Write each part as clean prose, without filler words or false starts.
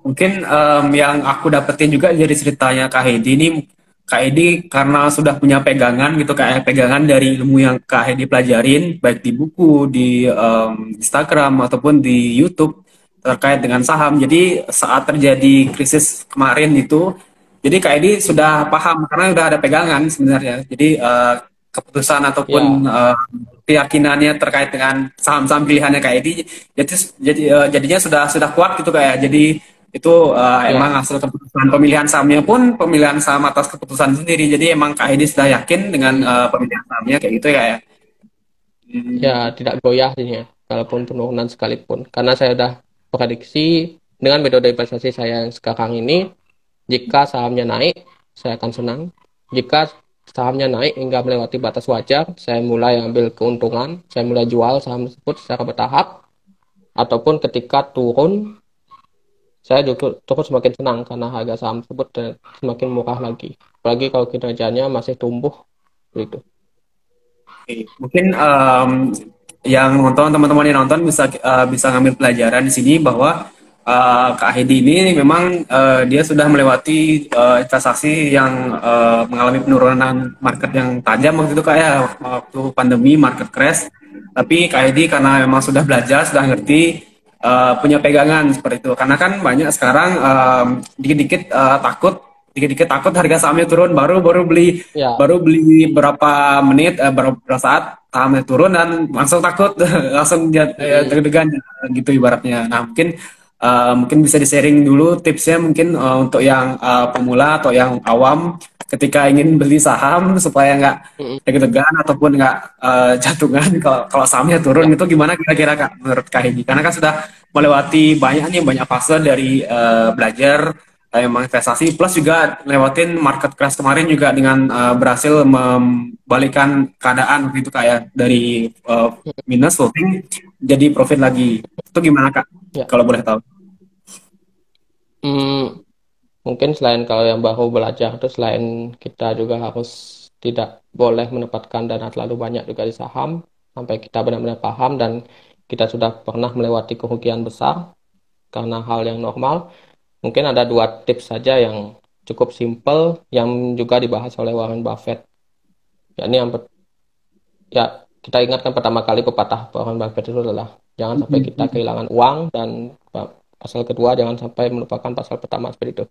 Mungkin yang aku dapetin juga dari ceritanya Kak Hedi ini, Kak Hedi karena sudah punya pegangan gitu, kayak pegangan dari ilmu yang Kak Hedi pelajarin, baik di buku, di Instagram ataupun di YouTube terkait dengan saham. Jadi saat terjadi krisis kemarin itu, jadi Kak Hedi sudah paham karena udah ada pegangan sebenarnya. Jadi keputusan ataupun Ya, keyakinannya terkait dengan saham-saham pilihannya Kak Edi jadinya sudah kuat gitu kayak jadi itu emang ya, hasil keputusan pemilihan sahamnya pun pemilihan saham atas keputusan sendiri, jadi emang Kak Edi sudah yakin dengan pemilihan sahamnya kayak gitu ya kayak. ya tidak goyah ini ya, walaupun penurunan sekalipun. Karena saya udah prediksi dengan metode investasi saya yang sekarang ini, jika sahamnya naik, saya akan senang. Jika sahamnya naik hingga melewati batas wajar, saya mulai ambil keuntungan, saya mulai jual saham tersebut secara bertahap, ataupun ketika turun, saya juga terus semakin senang karena harga saham tersebut semakin murah lagi. Apalagi kalau kinerjanya masih tumbuh, begitu. Oke, mungkin yang nonton teman-teman yang nonton bisa ngambil pelajaran di sini bahwa Kak Hedi ini memang dia sudah melewati investasi yang mengalami penurunan market yang tajam waktu itu kayak waktu pandemi market crash. Tapi Kak Hedi karena memang sudah belajar, sudah ngerti, punya pegangan seperti itu. Karena kan banyak sekarang dikit-dikit takut, dikit-dikit takut harga sahamnya turun, baru baru beli Ya, baru beli berapa menit, berapa saat sahamnya turun dan langsung takut, langsung dia mm, deg-degan gitu ibaratnya. Nah mungkin bisa di-sharing dulu tipsnya mungkin untuk yang pemula atau yang awam ketika ingin beli saham supaya nggak mm, deg-degan ataupun nggak jantungan kalau sahamnya turun, ya, itu gimana kira-kira Kak menurut Kak Hedi? Karena kan sudah melewati banyak nih, banyak fase dari belajar emang investasi plus juga lewatin market crash kemarin juga dengan berhasil membalikkan keadaan gitu kayak dari minus floating jadi profit lagi. Itu gimana Kak? ya. Kalau boleh tahu. Hmm, Mungkin selain kalau yang baru belajar itu selain kita juga harus tidak boleh menempatkan dana terlalu banyak juga di saham sampai kita benar-benar paham dan kita sudah pernah melewati kerugian besar karena hal yang normal. Mungkin ada dua tips saja yang cukup simple yang juga dibahas oleh Warren Buffett. Yakni ya kita ingatkan pertama kali pepatah Warren Buffett itu adalah jangan sampai kita kehilangan uang dan pasal kedua jangan sampai melupakan pasal pertama seperti itu.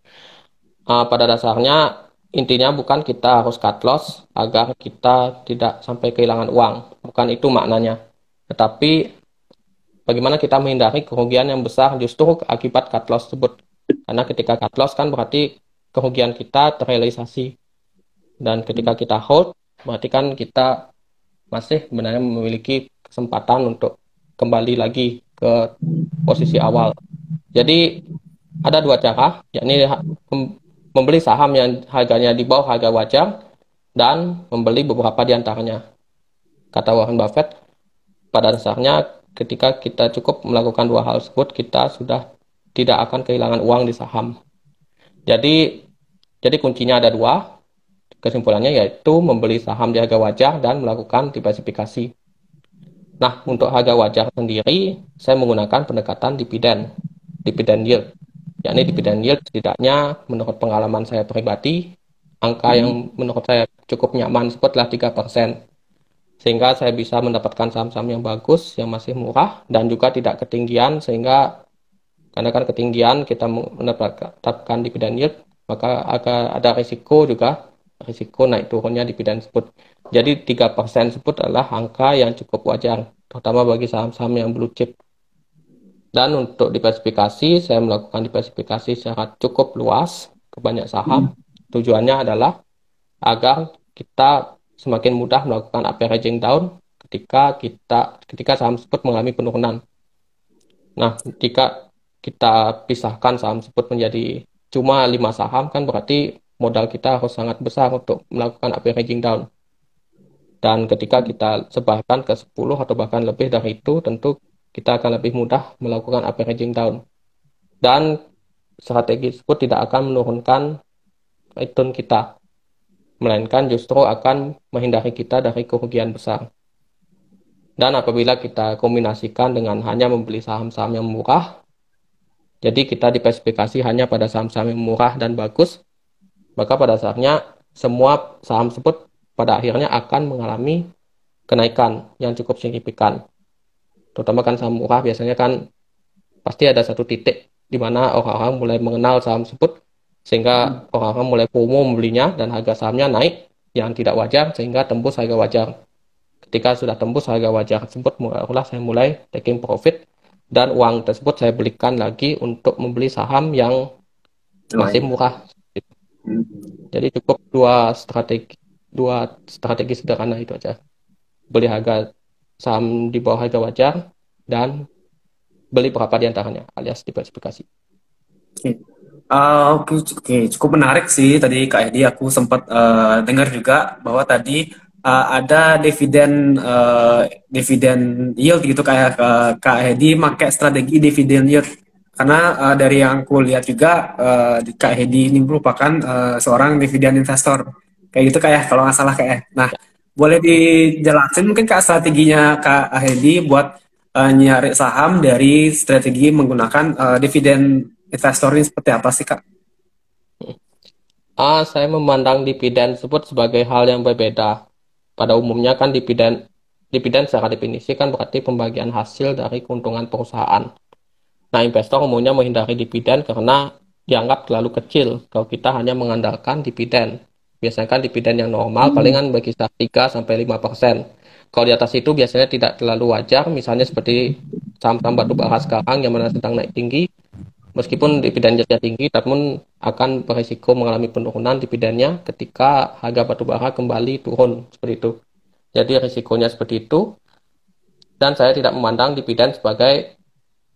Pada dasarnya intinya bukan kita harus cut loss agar kita tidak sampai kehilangan uang. Bukan itu maknanya. Tetapi bagaimana kita menghindari kerugian yang besar justru akibat cut loss tersebut. Karena ketika cut loss kan berarti kerugian kita terrealisasi. Dan ketika kita hold, berarti kan kita masih sebenarnya memiliki kesempatan untuk kembali lagi ke posisi awal. Jadi ada dua cara, yakni membeli saham yang harganya di bawah harga wajar dan membeli beberapa di antaranya. Kata Warren Buffett, pada dasarnya ketika kita cukup melakukan dua hal tersebut, kita sudah tidak akan kehilangan uang di saham. Jadi, jadi kuncinya ada dua. Kesimpulannya yaitu membeli saham di harga wajar dan melakukan diversifikasi. Nah, untuk harga wajar sendiri, saya menggunakan pendekatan dividen yield. Yakni dividen yield setidaknya menurut pengalaman saya pribadi, angka yang menurut saya cukup nyaman sebutlah 3%. Sehingga saya bisa mendapatkan saham-saham yang bagus, yang masih murah, dan juga tidak ketinggian, sehingga karena kan ketinggian kita mendapatkan dividen yield, maka akan ada risiko juga, risiko naik turunnya dividen tersebut. Jadi 3% tersebut adalah angka yang cukup wajar, terutama bagi saham-saham yang blue chip. Dan untuk diversifikasi, saya melakukan diversifikasi secara cukup luas ke banyak saham. Tujuannya adalah agar kita semakin mudah melakukan averaging down ketika saham tersebut mengalami penurunan. Nah, jika kita pisahkan saham tersebut menjadi cuma 5 saham, kan berarti modal kita harus sangat besar untuk melakukan averaging down. Dan ketika kita sebarkan ke 10 atau bahkan lebih dari itu, tentu kita akan lebih mudah melakukan averaging down. Dan strategi tersebut tidak akan menurunkan return kita, melainkan justru akan menghindari kita dari kerugian besar. Dan apabila kita kombinasikan dengan hanya membeli saham-saham yang murah, Jadi kita diversifikasi hanya pada saham-saham yang murah dan bagus, maka pada saatnya semua saham tersebut pada akhirnya akan mengalami kenaikan yang cukup signifikan. Terutama kan saham murah biasanya kan pasti ada satu titik di mana orang-orang mulai mengenal saham tersebut, sehingga orang-orang mulai FOMO membelinya dan harga sahamnya naik yang tidak wajar sehingga tembus harga wajar. Ketika sudah tembus harga wajar tersebut, mulailah saya mulai taking profit dan uang tersebut saya belikan lagi untuk membeli saham yang masih Lain. murah. Hmm. Jadi cukup dua strategi sederhana itu aja. Beli harga saham di bawah harga wajar dan beli berapa di antaranya alias diversifikasi. Oke. Oke, oke, cukup menarik sih tadi Kak Edi. Aku sempat dengar juga bahwa tadi ada dividen yield gitu, kayak Kak Edi pakai strategi dividen yield. Karena dari yang aku lihat juga Kak Edi ini merupakan seorang dividen investor. Kayak gitu kayak kalau nggak salah kayak. Nah, boleh dijelasin mungkin Kak strateginya Kak Edi buat nyari saham dari strategi menggunakan dividen investor ini seperti apa sih Kak? Saya memandang dividen tersebut sebagai hal yang berbeda. Pada umumnya kan dividen secara definisi kan berarti pembagian hasil dari keuntungan perusahaan. Nah, investor umumnya menghindari dividen karena dianggap terlalu kecil kalau kita hanya mengandalkan dividen. Biasanya kan dividen yang normal Hmm. palingan berkisar 3-5%. Kalau di atas itu biasanya tidak terlalu wajar, misalnya seperti saham-saham batu bara sekarang yang mana sedang naik tinggi, meskipun dividen yieldnya tinggi, namun akan berisiko mengalami penurunan dividennya ketika harga batu bara kembali turun seperti itu. Jadi risikonya seperti itu, dan saya tidak memandang dividen sebagai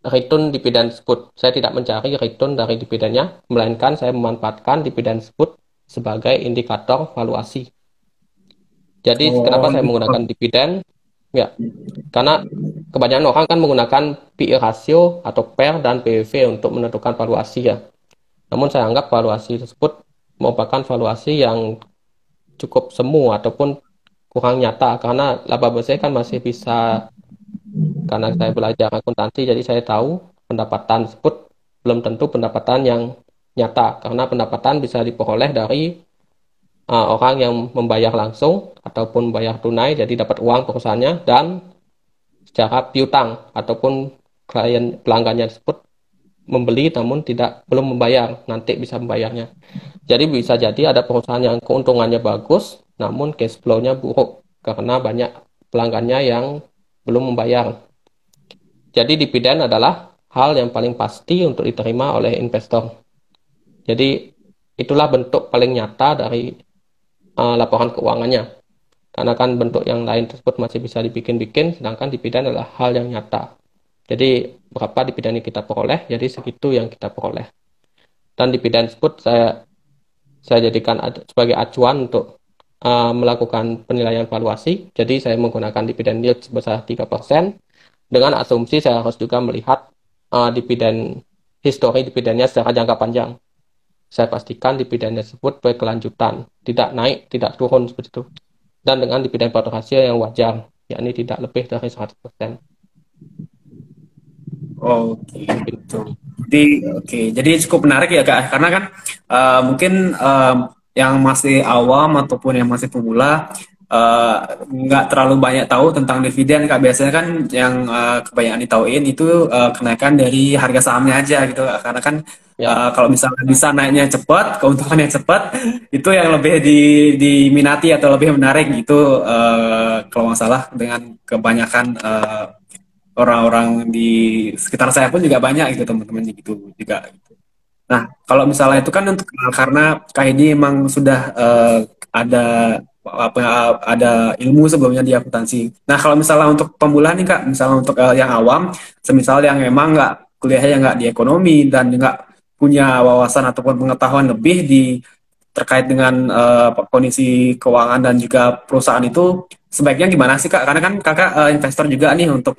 return dividen tersebut. Saya tidak mencari return dari dividennya, melainkan saya memanfaatkan dividen tersebut sebagai indikator valuasi. Jadi Oh, kenapa saya gitu. menggunakan dividen? Ya, karena kebanyakan orang kan menggunakan PE ratio atau PER dan PEV untuk menentukan valuasi ya. Namun saya anggap valuasi tersebut merupakan valuasi yang cukup semu ataupun kurang nyata karena laba bersih kan masih bisa, karena saya belajar akuntansi jadi saya tahu pendapatan tersebut belum tentu pendapatan yang nyata karena pendapatan bisa diperoleh dari orang yang membayar langsung ataupun bayar tunai jadi dapat uang perusahaannya, dan secara piutang ataupun klien pelanggannya tersebut membeli namun belum membayar, nanti bisa membayarnya. Jadi bisa jadi ada perusahaan yang keuntungannya bagus, namun cash flow-nya buruk karena banyak pelanggannya yang belum membayar. Jadi dividen adalah hal yang paling pasti untuk diterima oleh investor. Jadi itulah bentuk paling nyata dari laporan keuangannya. Karena kan bentuk yang lain tersebut masih bisa dibikin-bikin, sedangkan dividen adalah hal yang nyata. Jadi berapa dividen yang kita peroleh, jadi segitu yang kita peroleh. Dan dividen tersebut saya jadikan sebagai acuan untuk melakukan penilaian valuasi. Jadi saya menggunakan dividen yield sebesar 3% dengan asumsi saya harus juga melihat dividen histori dividennya secara jangka panjang. Saya pastikan dividen tersebut berkelanjutan, tidak naik, tidak turun seperti itu. Dan dengan dividen pada rasio yang wajar, yakni tidak lebih dari 100%. Oke, gitu. Jadi cukup menarik ya Kak, karena kan mungkin yang masih awam ataupun yang masih pemula eh, nggak terlalu banyak tahu tentang dividen Kak. Biasanya kan yang kebanyakan ditauin itu kenaikan dari harga sahamnya aja gitu Kak. Karena kan Ya, kalau misalnya bisa naiknya cepat, keuntungannya cepat, itu yang lebih diminati atau lebih menarik gitu kalau nggak salah dengan kebanyakan orang-orang di sekitar saya pun juga banyak gitu teman-teman gitu juga. Nah, kalau misalnya itu kan untuk karena Kak Hedi emang sudah ada apa ada ilmu sebelumnya di akuntansi. Nah, kalau misalnya untuk pemula nih Kak, misalnya untuk yang awam, semisal yang emang nggak kuliahnya nggak di ekonomi dan nggak punya wawasan ataupun pengetahuan lebih terkait dengan kondisi keuangan dan juga perusahaan itu sebaiknya gimana sih Kak? Karena kan Kakak investor juga nih untuk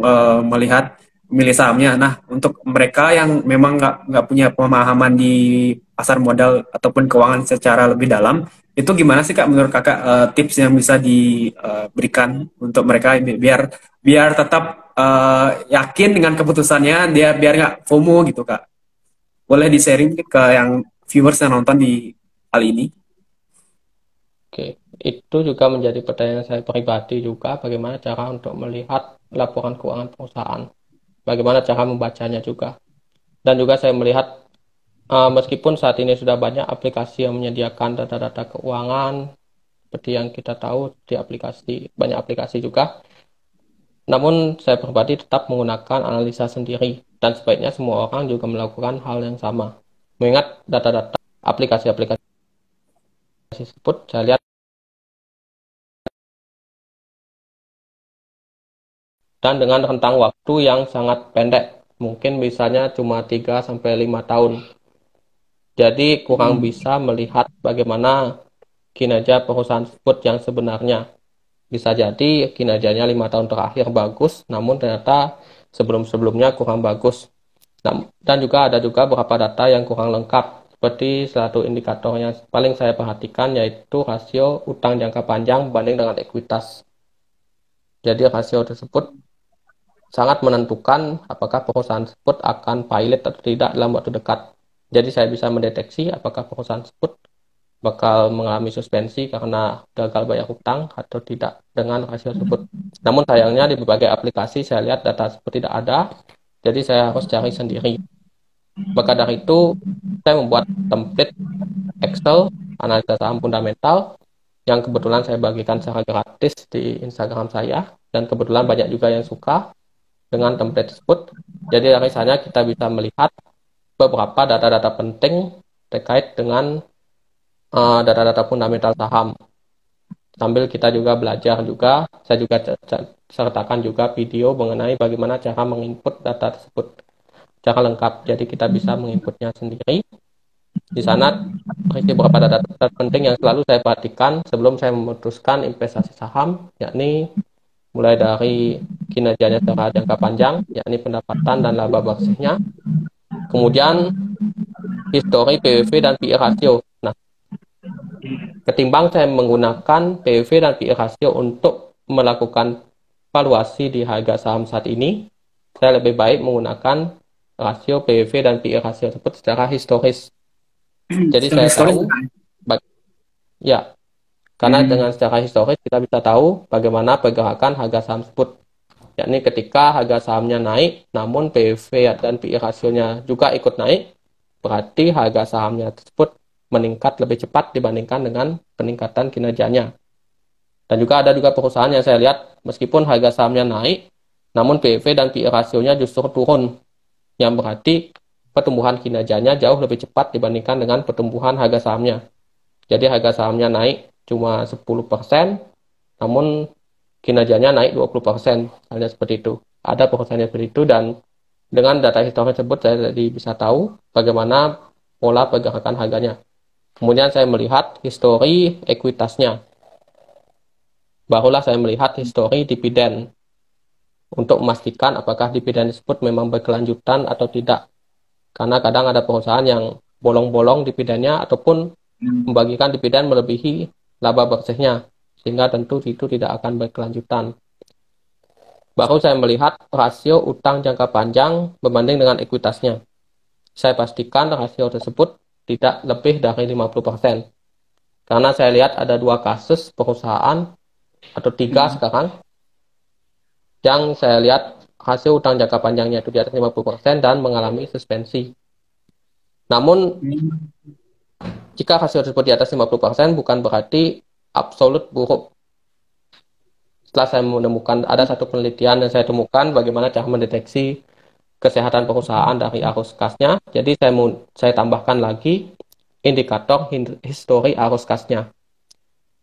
melihat milih sahamnya. Nah, untuk mereka yang memang nggak punya pemahaman di pasar modal ataupun keuangan secara lebih dalam, itu gimana sih Kak menurut Kakak tips yang bisa diberikan untuk mereka biar biar tetap yakin dengan keputusannya, dia biar nggak FOMO gitu Kak? Boleh di-sharing ke yang viewers yang nonton di kali ini? Oke, itu juga menjadi pertanyaan saya pribadi juga, bagaimana cara untuk melihat laporan keuangan perusahaan, bagaimana cara membacanya juga. Dan juga saya melihat, meskipun saat ini sudah banyak aplikasi yang menyediakan data-data keuangan, seperti yang kita tahu di aplikasi, banyak aplikasi juga, namun saya pribadi tetap menggunakan analisa sendiri, dan sebaiknya semua orang juga melakukan hal yang sama. Mengingat data-data aplikasi-aplikasi tersebut, saya lihat, dan dengan rentang waktu yang sangat pendek, mungkin misalnya cuma 3 sampai 5 tahun. Jadi kurang Hmm. bisa melihat bagaimana kinerja perusahaan tersebut yang sebenarnya. Bisa jadi kinerjanya 5 tahun terakhir bagus, namun ternyata sebelum-sebelumnya kurang bagus. Dan juga ada juga beberapa data yang kurang lengkap. Seperti satu indikator yang paling saya perhatikan yaitu rasio utang jangka panjang berbanding dengan ekuitas. Jadi rasio tersebut sangat menentukan apakah perusahaan tersebut akan pilot atau tidak dalam waktu dekat. Jadi saya bisa mendeteksi apakah perusahaan tersebut bakal mengalami suspensi karena gagal bayar hutang atau tidak dengan rasio tersebut. Namun sayangnya di berbagai aplikasi saya lihat data tersebut tidak ada, jadi saya harus cari sendiri. Maka dari itu saya membuat template Excel analisa saham fundamental yang kebetulan saya bagikan secara gratis di Instagram saya, dan kebetulan banyak juga yang suka dengan template tersebut. Jadi dari sana kita bisa melihat beberapa data-data penting terkait dengan data-data fundamental saham. Sambil kita juga belajar juga, saya juga sertakan juga video mengenai bagaimana cara menginput data tersebut secara lengkap. Jadi kita bisa menginputnya sendiri. Di sana berisi beberapa data-data penting yang selalu saya perhatikan sebelum saya memutuskan investasi saham, yakni mulai dari kinerjanya secara jangka panjang, yakni pendapatan dan laba bersihnya. Kemudian histori PBV dan PE rasio. Nah, ketimbang saya menggunakan PBV dan PE rasio untuk melakukan valuasi di harga saham saat ini, saya lebih baik menggunakan rasio PBV dan PE rasio tersebut secara historis. Jadi Secara saya historis. tahu, ya, karena dengan Hmm. secara historis kita bisa tahu bagaimana pergerakan harga saham tersebut. Yakni ketika harga sahamnya naik, namun PBV dan PE rasionya juga ikut naik, berarti harga sahamnya tersebut meningkat lebih cepat dibandingkan dengan peningkatan kinerjanya. Dan juga ada juga perusahaan yang saya lihat, meskipun harga sahamnya naik, namun PEV dan PE rasionya justru turun, yang berarti pertumbuhan kinerjanya jauh lebih cepat dibandingkan dengan pertumbuhan harga sahamnya. Jadi harga sahamnya naik cuma 10%, namun kinerjanya naik 20%, halnya seperti itu. Ada perusahaan yang seperti itu, dan dengan data historis tersebut saya jadi bisa tahu bagaimana pola pergerakan harganya. Kemudian saya melihat histori ekuitasnya. Barulah saya melihat histori dividen untuk memastikan apakah dividen tersebut memang berkelanjutan atau tidak. Karena kadang ada perusahaan yang bolong-bolong dividennya ataupun membagikan dividen melebihi laba bersihnya, sehingga tentu itu tidak akan berkelanjutan. Baru saya melihat rasio utang jangka panjang berbanding dengan ekuitasnya. Saya pastikan rasio tersebut tidak lebih dari 50%. Karena saya lihat ada 2 kasus perusahaan, atau 3 sekarang, yang saya lihat hasil utang jangka panjangnya itu di atas 50% dan mengalami suspensi. Namun, jika hasil tersebut di atas 50% bukan berarti absolut buruk. Setelah saya menemukan, ada satu penelitian yang saya temukan bagaimana cara mendeteksi kesehatan perusahaan dari arus kasnya. Jadi saya tambahkan lagi indikator histori arus kasnya.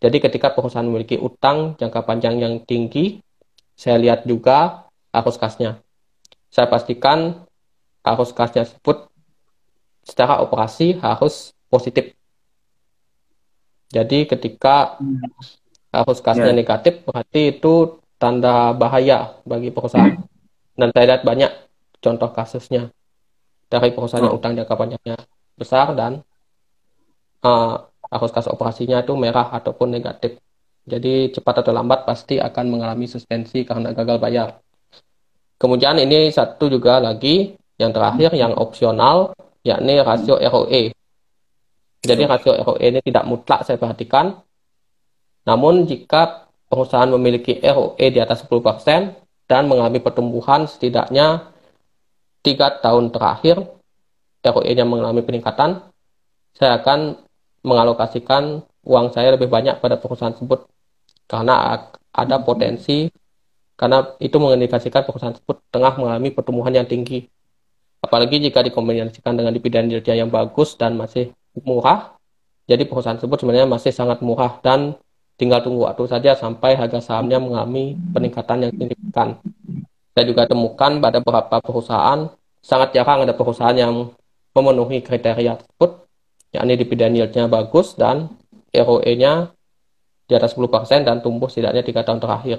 Jadi ketika perusahaan memiliki utang jangka panjang yang tinggi, saya lihat juga arus kasnya. Saya pastikan arus kasnya tersebut secara operasi harus positif. Jadi ketika arus kasnya Ya. negatif, berarti itu tanda bahaya bagi perusahaan. Dan saya lihat banyak contoh kasusnya dari perusahaan yang Oh. utang jangka panjangnya besar dan uh, arus kas operasinya itu merah ataupun negatif. Jadi cepat atau lambat pasti akan mengalami suspensi karena gagal bayar. Kemudian ini satu juga lagi, yang terakhir, yang opsional, yakni rasio ROE. Jadi rasio ROE ini tidak mutlak saya perhatikan, namun jika perusahaan memiliki ROE di atas 10% dan mengalami pertumbuhan setidaknya 3 tahun terakhir, ROE-nya mengalami peningkatan, saya akan mengalokasikan uang saya lebih banyak pada perusahaan tersebut karena ada potensi, karena itu mengindikasikan perusahaan tersebut tengah mengalami pertumbuhan yang tinggi. Apalagi jika dikombinasikan dengan dividen yieldnya yang bagus dan masih murah, jadi perusahaan tersebut sebenarnya masih sangat murah dan tinggal tunggu waktu saja sampai harga sahamnya mengalami peningkatan yang signifikan. Saya juga temukan pada beberapa perusahaan, sangat jarang ada perusahaan yang memenuhi kriteria tersebut, yakni dividen yield-nya bagus dan ROE-nya di atas 10% dan tumbuh setidaknya 3 tahun terakhir.